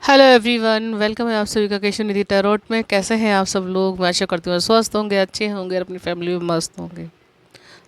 Hello everyone, welcome है आप सभी का केशव निधि टैरोट में। कैसे हैं आप सब लोग? मैं आशा करती हूँ स्वस्थ होंगे, अच्छे होंगे और अपनी फैमिली में मस्त होंगे।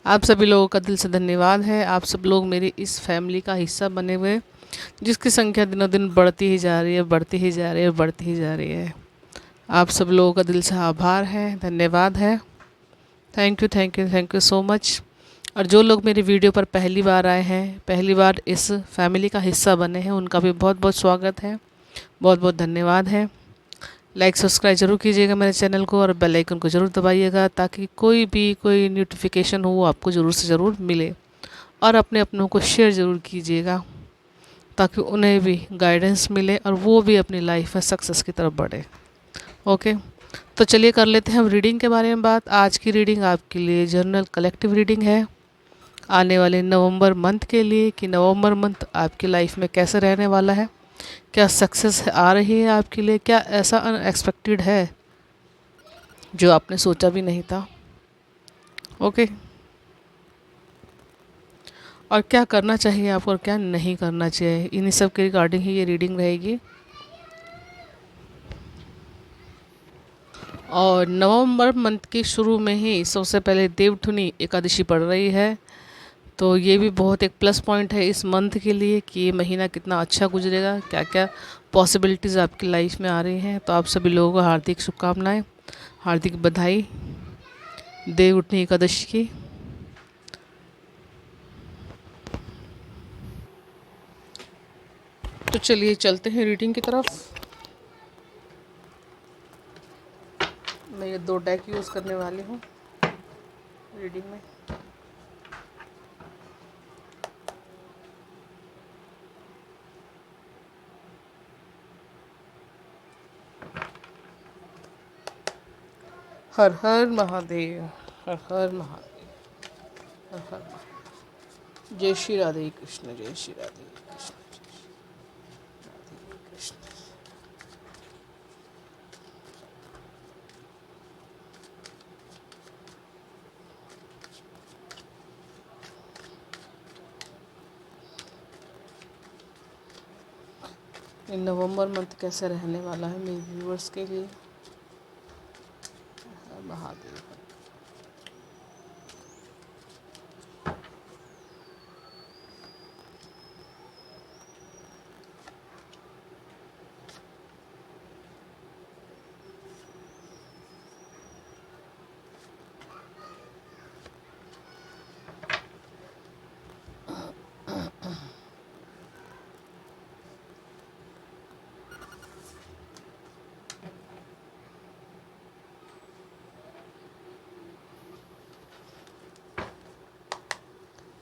आप सभी लोगों का दिल से धन्यवाद है। आप सब लोग मेरी इस फैमिली का हिस्सा बने हुए, जिसकी संख्या दिनों दिन बढ़ती ही जा रही है, बढ़ती ही जा रही है, बढ़ती ही जा रही है। आप सब लोगों का दिल से आभार है, धन्यवाद है। Thank you, thank you, thank you so much. और जो लोग मेरी वीडियो पर पहली बार आए हैं, पहली बार इस फैमिली का हिस्सा बने हैं, उनका भी बहुत बहुत स्वागत है, बहुत बहुत धन्यवाद है। लाइक सब्सक्राइब ज़रूर कीजिएगा मेरे चैनल को और बेल आइकन को ज़रूर दबाइएगा, ताकि कोई नोटिफिकेशन हो वो आपको ज़रूर से ज़रूर मिले। और अपने अपनों को शेयर ज़रूर कीजिएगा, ताकि उन्हें भी गाइडेंस मिले और वो भी अपनी लाइफ में सक्सेस की तरफ बढ़े। ओके, तो चलिए कर लेते हैं हम रीडिंग के बारे में बात। आज की रीडिंग आपके लिए जर्नल कलेक्टिव रीडिंग है, आने वाले नवंबर मंथ के लिए, कि नवंबर मंथ आपकी लाइफ में कैसे रहने वाला है। क्या सक्सेस आ रही है आपके लिए? क्या ऐसा अनएक्सपेक्टेड है जो आपने सोचा भी नहीं था? ओके, और क्या करना चाहिए आपको और क्या नहीं करना चाहिए, इन्हीं सब के रिगार्डिंग ही ये रीडिंग रहेगी। और नवंबर मंथ के शुरू में ही सबसे पहले देवठुनी एकादशी पड़ रही है, तो ये भी बहुत एक प्लस पॉइंट है इस मंथ के लिए कि ये महीना कितना अच्छा गुजरेगा, क्या क्या पॉसिबिलिटीज़ आपकी लाइफ में आ रही हैं। तो आप सभी लोगों को हार्दिक शुभकामनाएं, हार्दिक बधाई देवउठनी एकादशी की। तो चलिए चलते हैं रीडिंग की तरफ। मैं ये दो डेक यूज़ करने वाली हूँ रीडिंग में। हर हर महादेव, हर हर महादेव, हर हर महादेव। जय श्री राधे कृष्ण, जय श्री राधे कृष्ण, जय श्री राधे कृष्ण। ये नवंबर मंथ कैसे रहने वाला है मेरे व्यूअर्स के लिए? हर महादेव।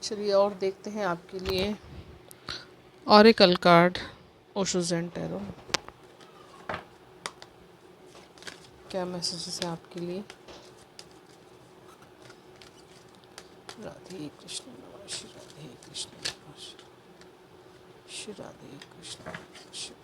चलिए और देखते हैं आपके लिए oracle card Osho Zen tarot, क्या मैसेजेस है आपके लिए। राधे कृष्ण नमः, श्री राधे कृष्ण नमः, श्री राधे कृष्ण नमः, श्री।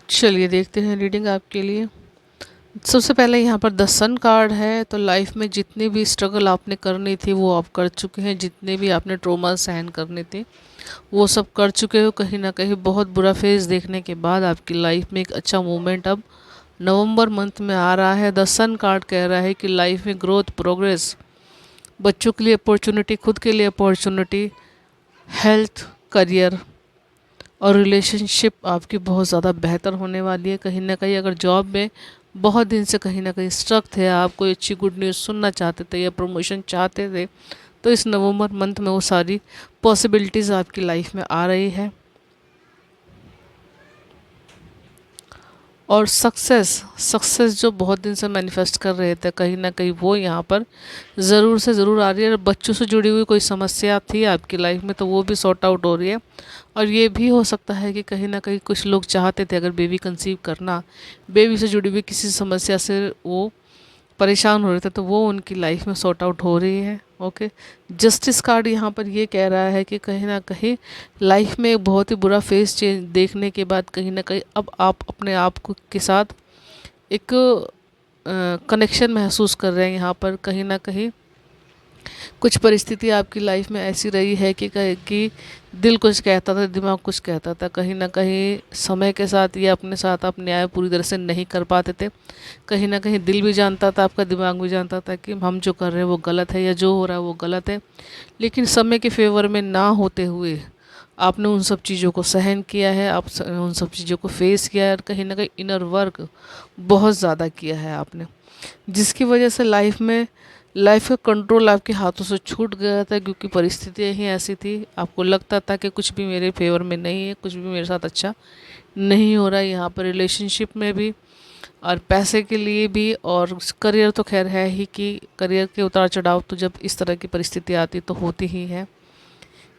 चलिए देखते हैं रीडिंग आपके लिए। सबसे पहले यहाँ पर द सन कार्ड है, तो लाइफ में जितनी भी स्ट्रगल आपने करनी थी वो आप कर चुके हैं, जितने भी आपने ट्रोमा सहन करने थे वो सब कर चुके हो। कहीं ना कहीं बहुत बुरा फेज देखने के बाद आपकी लाइफ में एक अच्छा मूवमेंट अब नवंबर मंथ में आ रहा है। द सन कार्ड कह रहा है कि लाइफ में ग्रोथ, प्रोग्रेस, बच्चों के लिए अपॉर्चुनिटी, खुद के लिए अपॉर्चुनिटी, हेल्थ, करियर और रिलेशनशिप आपकी बहुत ज़्यादा बेहतर होने वाली है। कहीं ना कहीं अगर जॉब में बहुत दिन से कहीं ना कहीं स्ट्रक थे, आप कोई अच्छी गुड न्यूज़ सुनना चाहते थे या प्रमोशन चाहते थे, तो इस नवंबर मंथ में वो सारी पॉसिबिलिटीज़ आपकी लाइफ में आ रही है। और सक्सेस सक्सेस जो बहुत दिन से मैनिफेस्ट कर रहे थे, कहीं ना कहीं वो यहाँ पर ज़रूर से ज़रूर आ रही है। और बच्चों से जुड़ी हुई कोई समस्या थी आपकी लाइफ में तो वो भी सॉर्ट आउट हो रही है। और ये भी हो सकता है कि कहीं ना कहीं कुछ लोग चाहते थे अगर बेबी कंसीव करना, बेबी से जुड़ी हुई किसी समस्या से वो परेशान हो रहे थे, तो वो उनकी लाइफ में सॉर्ट आउट हो रही है। ओके, जस्टिस कार्ड यहाँ पर ये कह रहा है कि कहीं ना कहीं लाइफ में एक बहुत ही बुरा फेस चेंज देखने के बाद कहीं ना कहीं अब आप अपने आप को के साथ एक कनेक्शन महसूस कर रहे हैं। यहाँ पर कहीं ना कहीं कुछ परिस्थिति आपकी लाइफ में ऐसी रही है कि दिल कुछ कहता था, दिमाग कुछ कहता था। कहीं ना कहीं समय के साथ ये अपने साथ आप न्याय पूरी तरह से नहीं कर पाते थे। कहीं ना कहीं दिल भी जानता था, आपका दिमाग भी जानता था कि हम जो कर रहे हैं वो गलत है या जो हो रहा है वो गलत है। लेकिन समय के फेवर में ना होते हुए आपने उन सब चीज़ों को सहन किया है, आप उन सब चीज़ों को फेस किया है और कहीं ना कहीं इनर वर्क बहुत ज़्यादा किया है आपने, जिसकी वजह से लाइफ का कंट्रोल आपके हाथों से छूट गया था। क्योंकि परिस्थितियाँ ही ऐसी थी, आपको लगता था कि कुछ भी मेरे फेवर में नहीं है, कुछ भी मेरे साथ अच्छा नहीं हो रहा है। यहाँ पर रिलेशनशिप में भी और पैसे के लिए भी और करियर तो खैर है ही कि करियर के उतार चढ़ाव तो जब इस तरह की परिस्थिति आती तो होती ही है।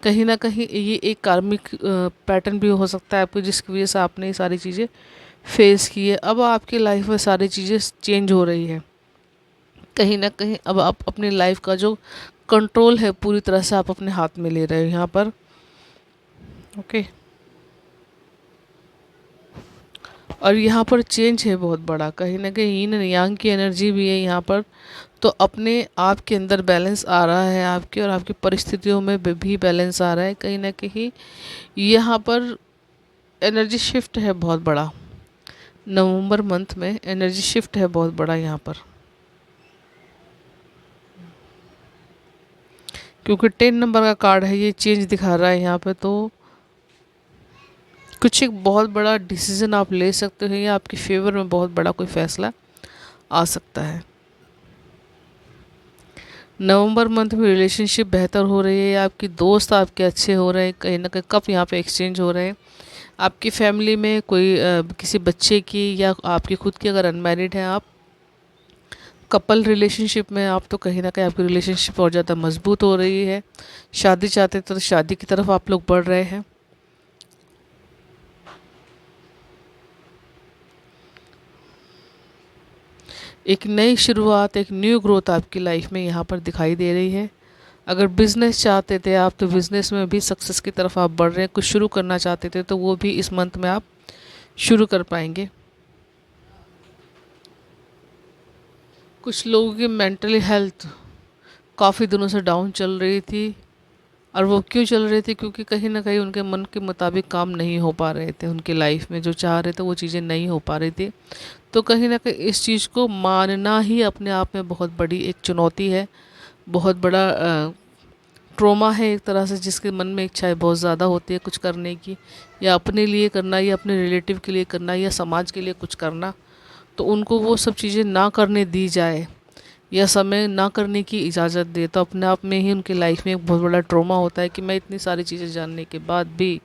कहीं ना कहीं ये एक कार्मिक पैटर्न भी हो सकता है आपको, जिसकी वजह से आपने ये सारी चीज़ें फेस की है। अब आपकी लाइफ में सारी चीज़ें चेंज हो रही है। कहीं ना कहीं अब आप अपनी लाइफ का जो कंट्रोल है पूरी तरह से आप अपने हाथ में ले रहे हो यहाँ पर। ओके, और यहाँ पर चेंज है बहुत बड़ा, कहीं ना कहीं यीन एंड यांग की एनर्जी भी है यहाँ पर। तो अपने आप के अंदर बैलेंस आ रहा है आपके, और आपकी परिस्थितियों में भी बैलेंस आ रहा है। कहीं ना कहीं यहाँ पर एनर्जी शिफ्ट है बहुत बड़ा, नवंबर मंथ में एनर्जी शिफ्ट है बहुत बड़ा यहाँ पर। क्योंकि 10 नंबर का कार्ड है, ये चेंज दिखा रहा है यहाँ पे। तो कुछ एक बहुत बड़ा डिसीजन आप ले सकते हो या आपके फेवर में बहुत बड़ा कोई फैसला आ सकता है। नवंबर मंथ में रिलेशनशिप बेहतर हो रही है, आपकी दोस्त आपके अच्छे हो रहे हैं, कहीं ना कहीं कप यहाँ पे एक्सचेंज हो रहे हैं। आपकी फैमिली में कोई किसी बच्चे की या आपकी खुद की, अगर अनमैरिड हैं आप, कपल रिलेशनशिप में आप, तो कहीं ना कहीं आपकी रिलेशनशिप और ज़्यादा मजबूत हो रही है। शादी चाहते तो शादी की तरफ आप लोग बढ़ रहे हैं। एक नई शुरुआत, एक न्यू ग्रोथ आपकी लाइफ में यहाँ पर दिखाई दे रही है। अगर बिज़नेस चाहते थे आप तो बिज़नेस में भी सक्सेस की तरफ आप बढ़ रहे हैं। कुछ शुरू करना चाहते थे तो वो भी इस मंथ में आप शुरू कर पाएंगे। कुछ लोगों की मेंटली हेल्थ काफ़ी दिनों से डाउन चल रही थी, और वो क्यों चल रही थी? क्योंकि कहीं ना कहीं उनके मन के मुताबिक काम नहीं हो पा रहे थे, उनकी लाइफ में जो चाह रहे थे वो चीज़ें नहीं हो पा रही थी। तो कहीं ना कहीं इस चीज़ को मानना ही अपने आप में बहुत बड़ी एक चुनौती है, बहुत बड़ा ट्रॉमा है एक तरह से, जिसके मन में इच्छाएं बहुत ज़्यादा होती है कुछ करने की, या अपने लिए करना या अपने रिलेटिव के लिए करना या समाज के लिए कुछ करना। तो उनको वो सब चीज़ें ना करने दी जाए या समय ना करने की इजाज़त दे, तो अपने आप में ही उनकी लाइफ में एक बहुत बड़ा ट्रॉमा होता है कि मैं इतनी सारी चीज़ें जानने के बाद भी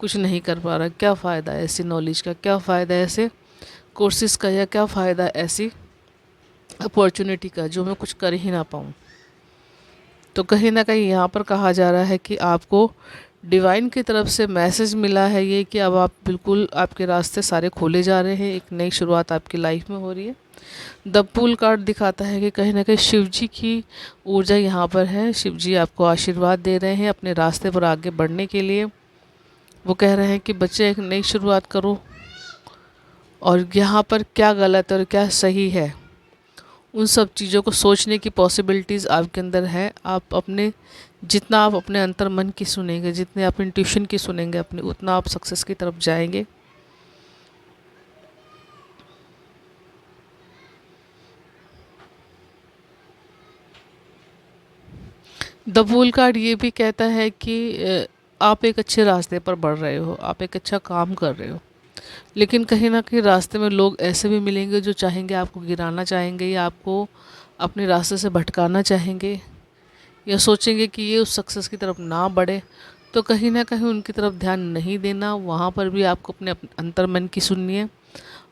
कुछ नहीं कर पा रहा। क्या फ़ायदा है ऐसी नॉलेज का, क्या फ़ायदा है ऐसे कोर्सेज़ का, या क्या फ़ायदा है ऐसी अपॉर्चुनिटी का जो मैं कुछ कर ही ना पाऊँ। तो कहीं ना कहीं यहाँ पर कहा जा रहा है कि आपको डिवाइन की तरफ से मैसेज मिला है ये कि अब आप बिल्कुल, आपके रास्ते सारे खोले जा रहे हैं, एक नई शुरुआत आपकी लाइफ में हो रही है। द पुल कार्ड दिखाता है कि कहीं ना कहीं शिव जी की ऊर्जा यहाँ पर है। शिव जी आपको आशीर्वाद दे रहे हैं अपने रास्ते पर आगे बढ़ने के लिए। वो कह रहे हैं कि बच्चे एक नई शुरुआत करो, और यहाँ पर क्या गलत और क्या सही है उन सब चीज़ों को सोचने की पॉसिबिलिटीज़ आपके अंदर है। आप अपने, जितना आप अपने अंतर मन की सुनेंगे, जितने आप इंट्यूशन की सुनेंगे अपने, उतना आप सक्सेस की तरफ जाएंगे। द वूल कार्ड ये भी कहता है कि आप एक अच्छे रास्ते पर बढ़ रहे हो, आप एक अच्छा काम कर रहे हो। लेकिन कहीं ना कहीं रास्ते में लोग ऐसे भी मिलेंगे जो चाहेंगे आपको गिराना चाहेंगे, या आपको अपने रास्ते से भटकाना चाहेंगे, या सोचेंगे कि ये उस सक्सेस की तरफ ना बढ़े। तो कहीं ना कहीं उनकी तरफ ध्यान नहीं देना, वहाँ पर भी आपको अपने अंतर मन की सुननी है।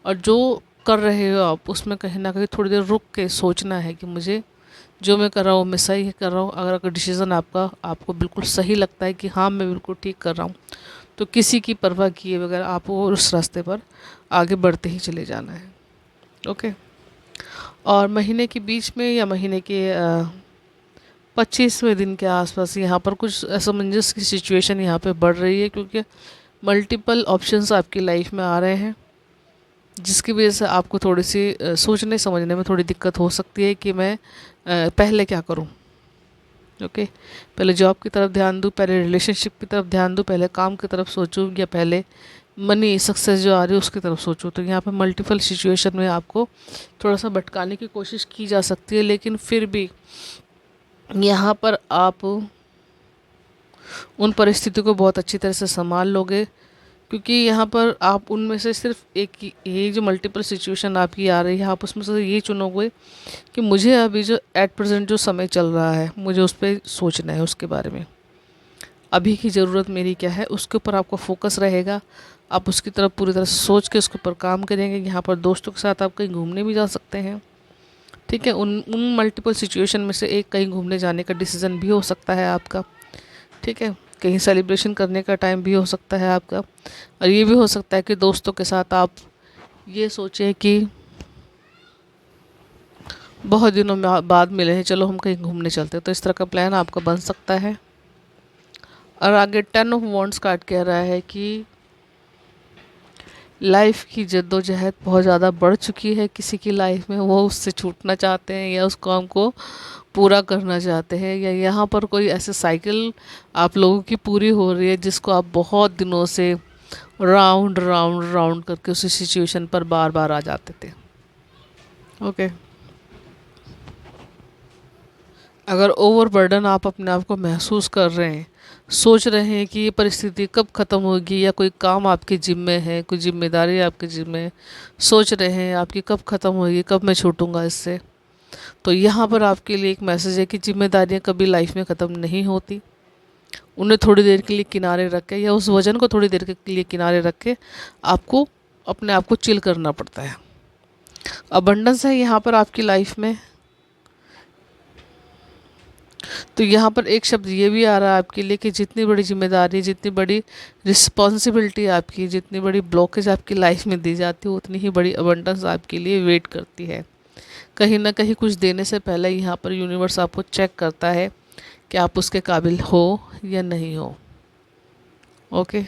और जो कर रहे हो आप उसमें कहीं ना कहीं थोड़ी देर रुक के सोचना है कि मुझे जो मैं कर रहा हूँ मैं सही कर रहा हूँ। अगर डिसीज़न आपका आपको बिल्कुल सही लगता है कि हाँ मैं बिल्कुल ठीक कर रहा हूँ, तो किसी की परवाह किए बगैर आपको उस रास्ते पर आगे बढ़ते ही चले जाना है। ओके। और महीने के बीच में या महीने के 25वें दिन के आसपास यहाँ पर कुछ असमंजस की सिचुएशन यहाँ पे बढ़ रही है, क्योंकि मल्टीपल ऑप्शंस आपकी लाइफ में आ रहे हैं, जिसकी वजह से आपको थोड़ी सी सोचने समझने में थोड़ी दिक्कत हो सकती है कि मैं पहले क्या करूं। ओके। पहले जॉब की तरफ ध्यान दूं, पहले रिलेशनशिप की तरफ ध्यान दूं, पहले काम की तरफ सोचूं, या पहले मनी सक्सेस जो आ रही है उसकी तरफ सोचूं। तो यहाँ पे मल्टीपल सिचुएशन में आपको थोड़ा सा भटकाने की कोशिश की जा सकती है, लेकिन फिर भी यहाँ पर आप उन परिस्थितियों को बहुत अच्छी तरह से संभाल लोगे, क्योंकि यहाँ पर आप उनमें से सिर्फ एक ही, ये जो मल्टीपल सिचुएशन आपकी आ रही है आप उसमें से ये चुनोगे कि मुझे अभी जो एट प्रेजेंट जो समय चल रहा है मुझे उस पर सोचना है, उसके बारे में अभी की ज़रूरत मेरी क्या है उसके ऊपर आपका फोकस रहेगा। आप उसकी तरफ पूरी तरह से सोच के उसके ऊपर काम करेंगे। यहाँ पर दोस्तों के साथ आप कहीं घूमने भी जा सकते हैं, ठीक है। उन उन मल्टीपल सिचुएशन में से एक कहीं घूमने जाने का डिसीज़न भी हो सकता है आपका, ठीक है। कहीं सेलिब्रेशन करने का टाइम भी हो सकता है आपका, और ये भी हो सकता है कि दोस्तों के साथ आप ये सोचें कि बहुत दिनों में बाद मिले हैं, चलो हम कहीं घूमने चलते हैं, तो इस तरह का प्लान आपका बन सकता है। और आगे 10 ऑफ वॉन्ड्स कार्ड कह रहा है कि लाइफ की जद्दोजहद बहुत ज़्यादा बढ़ चुकी है किसी की लाइफ में, वो उससे छूटना चाहते हैं या उस काम को पूरा करना चाहते हैं, या यहाँ पर कोई ऐसे साइकिल आप लोगों की पूरी हो रही है जिसको आप बहुत दिनों से राउंड राउंड राउंड करके उसी सिचुएशन पर बार बार आ जाते थे। ओके। अगर ओवरबर्डन आप अपने आप को महसूस कर रहे हैं, सोच रहे हैं कि ये परिस्थिति कब ख़त्म होगी, या कोई काम आपके जिम्मे है, कोई जिम्मेदारी आपके जिम्मे है, सोच रहे हैं आपकी कब ख़त्म होगी, कब मैं छूटूंगा इससे, तो यहाँ पर आपके लिए एक मैसेज है कि जिम्मेदारियाँ कभी लाइफ में ख़त्म नहीं होती। उन्हें थोड़ी देर के लिए किनारे रख के, या उस वजन को थोड़ी देर के लिए किनारे रख के आपको अपने आप को चिल करना पड़ता है। अबंडेंस है यहाँ पर आपकी लाइफ में। तो यहाँ पर एक शब्द ये भी आ रहा है आपके लिए कि जितनी बड़ी जिम्मेदारी, जितनी बड़ी रिस्पॉन्सिबिलिटी आपकी, जितनी बड़ी ब्लॉकेज आपकी लाइफ में दी जाती है, उतनी ही बड़ी अबंडेंस आपके लिए वेट करती है। कहीं ना कहीं कुछ देने से पहले यहाँ पर यूनिवर्स आपको चेक करता है कि आप उसके काबिल हो या नहीं हो। ओके।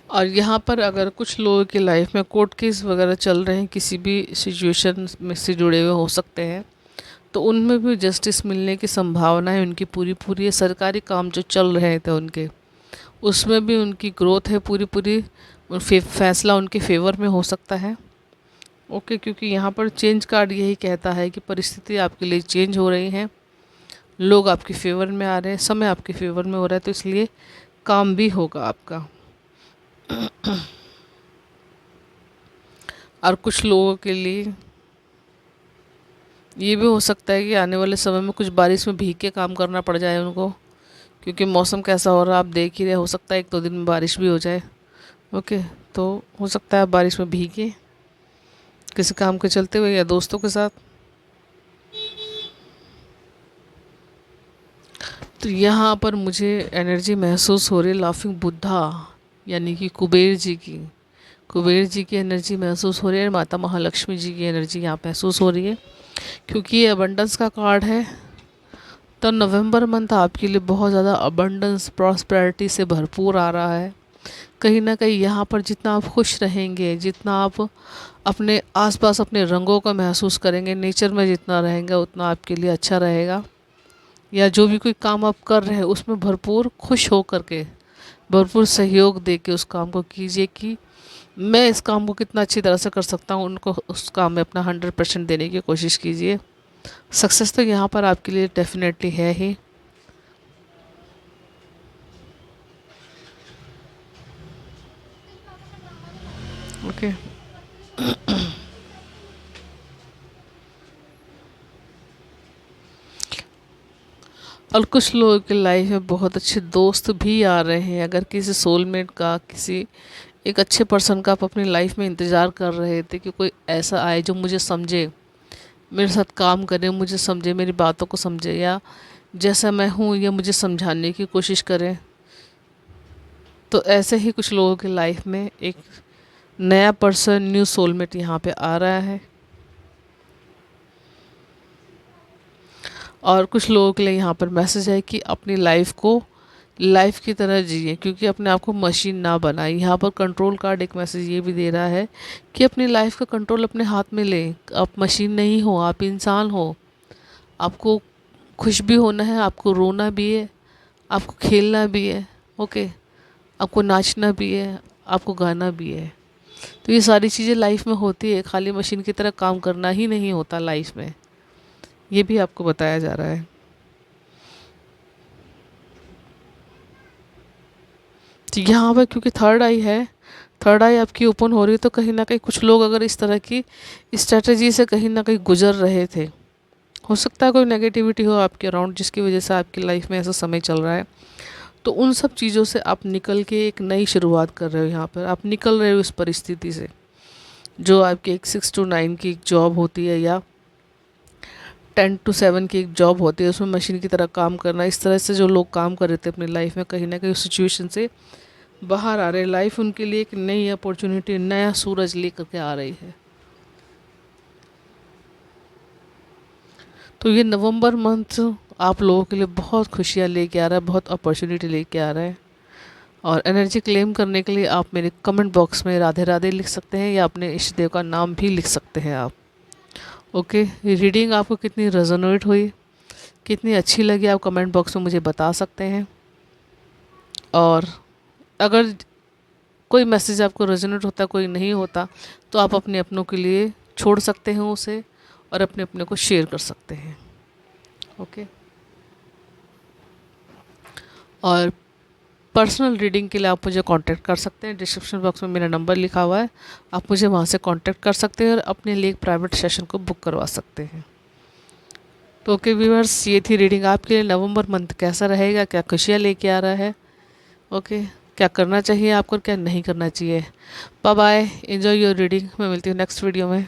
और यहाँ पर अगर कुछ लोगों की लाइफ में कोर्ट केस वगैरह चल रहे हैं, किसी भी सिचुएशन में से जुड़े हुए हो सकते हैं, तो उनमें भी जस्टिस मिलने की संभावना है उनकी पूरी पूरी है। सरकारी काम जो चल रहे थे उनके, उसमें भी उनकी ग्रोथ है पूरी पूरी, फैसला उनके फेवर में हो सकता है। ओके। क्योंकि यहाँ पर चेंज कार्ड यही कहता है कि परिस्थिति आपके लिए चेंज हो रही हैं, लोग आपके फेवर में आ रहे हैं, समय आपके फेवर में हो रहा है, तो इसलिए काम भी होगा आपका। और कुछ लोगों के लिए ये भी हो सकता है कि आने वाले समय में कुछ बारिश में भीग के काम करना पड़ जाए उनको, क्योंकि मौसम कैसा हो रहा है आप देख ही रहे, हो सकता है 1-2 दिन में बारिश भी हो जाए। ओके। तो हो सकता है आप बारिश में भीगे किसी काम के चलते हुए या दोस्तों के साथ। तो यहाँ पर मुझे एनर्जी महसूस हो रही है लाफिंग बुद्धा यानी कि कुबेर जी की एनर्जी महसूस हो रही है, माता महालक्ष्मी जी की एनर्जी यहाँ महसूस हो रही है, क्योंकि ये अबंडेंस का कार्ड है। तो नवंबर मंथ आपके लिए बहुत ज़्यादा अबंडेंस प्रॉस्पेरिटी से भरपूर आ रहा है। कहीं ना कहीं यहाँ पर जितना आप खुश रहेंगे, जितना आप अपने आसपास अपने रंगों का महसूस करेंगे, नेचर में जितना रहेंगे, उतना आपके लिए अच्छा रहेगा। या जो भी कोई काम आप कर रहे हैं उसमें भरपूर खुश हो करके, भरपूर सहयोग दे के उस काम को कीजिए कि मैं इस काम को कितना अच्छी तरह से कर सकता हूँ, उनको उस काम में अपना 100% देने की कोशिश कीजिए। सक्सेस तो यहाँ पर आपके लिए डेफिनेटली है ही। ओके। और कुछ लोगों की लाइफ में बहुत अच्छे दोस्त भी आ रहे हैं। अगर किसी सोलमेट का, किसी एक अच्छे पर्सन का आप अपनी लाइफ में इंतज़ार कर रहे थे कि कोई ऐसा आए जो मुझे समझे, मेरे साथ काम करे, मुझे समझे, मेरी बातों को समझे, या जैसा मैं हूँ या मुझे समझाने की कोशिश करें, तो ऐसे ही कुछ लोगों की लाइफ में एक नया पर्सन, न्यू सोलमेट यहाँ पे आ रहा है। और कुछ लोगों के लिए यहाँ पर मैसेज है कि अपनी लाइफ को लाइफ की तरह जिए, क्योंकि अपने आप को मशीन ना बनाए। यहाँ पर कंट्रोल कार्ड एक मैसेज ये भी दे रहा है कि अपनी लाइफ का कंट्रोल अपने हाथ में लें। आप मशीन नहीं हो, आप इंसान हो। आपको खुश भी होना है, आपको रोना भी है, आपको खेलना भी है, ओके, आपको नाचना भी है, आपको गाना भी है। तो ये सारी चीज़ें लाइफ में होती है, खाली मशीन की तरह काम करना ही नहीं होता लाइफ में, ये भी आपको बताया जा रहा है। तो यहाँ पर क्योंकि थर्ड आई है, थर्ड आई आपकी ओपन हो रही है, तो कहीं ना कहीं कुछ लोग अगर इस तरह की स्ट्रैटेजी से कहीं ना कहीं गुजर रहे थे, हो सकता है कोई नेगेटिविटी हो आपके अराउंड जिसकी वजह से आपकी लाइफ में ऐसा समय चल रहा है, तो उन सब चीज़ों से आप निकल के एक नई शुरुआत कर रहे हो। यहाँ पर आप निकल रहे हो इस परिस्थिति से, जो आपकी एक 6 to 9 की एक जॉब होती है या 10 to 7 की एक जॉब होती है, उसमें मशीन की तरह काम करना। इस तरह से जो लोग काम कर रहे थे अपनी लाइफ में, कहीं ना कहीं उस सिचुएशन से बाहर आ रहे हैं। लाइफ उनके लिए एक नई अपॉर्चुनिटी, नया सूरज लेकर के आ रही है। तो ये नवंबर मंथ आप लोगों के लिए बहुत खुशियाँ लेके आ रहा है, बहुत अपॉर्चुनिटी लेके आ रहा है। और एनर्जी क्लेम करने के लिए आप मेरे कमेंट बॉक्स में राधे राधे लिख सकते हैं, या अपने इष्ट देव का नाम भी लिख सकते हैं आप। ओके, ये रीडिंग आपको कितनी रेजोनेट हुई, कितनी अच्छी लगी, आप कमेंट बॉक्स में मुझे बता सकते हैं। और अगर कोई मैसेज आपको रेजोनेट होता, कोई नहीं होता, तो आप अपने अपनों के लिए छोड़ सकते हैं उसे, और अपने अपने को शेयर कर सकते हैं। ओके, और पर्सनल रीडिंग के लिए आप मुझे कांटेक्ट कर सकते हैं। डिस्क्रिप्शन बॉक्स में मेरा नंबर लिखा हुआ है, आप मुझे वहाँ से कांटेक्ट कर सकते हैं और अपने लिए एक प्राइवेट सेशन को बुक करवा सकते हैं। तो ओके व्यूअर्स, ये थी रीडिंग आपके लिए। नवंबर मंथ कैसा रहेगा, क्या खुशियाँ लेके आ रहा है, ओके, क्या करना चाहिए आपको, क्या नहीं करना चाहिए। Bye bye, enjoy your reading. मैं मिलती हूँ नेक्स्ट वीडियो में।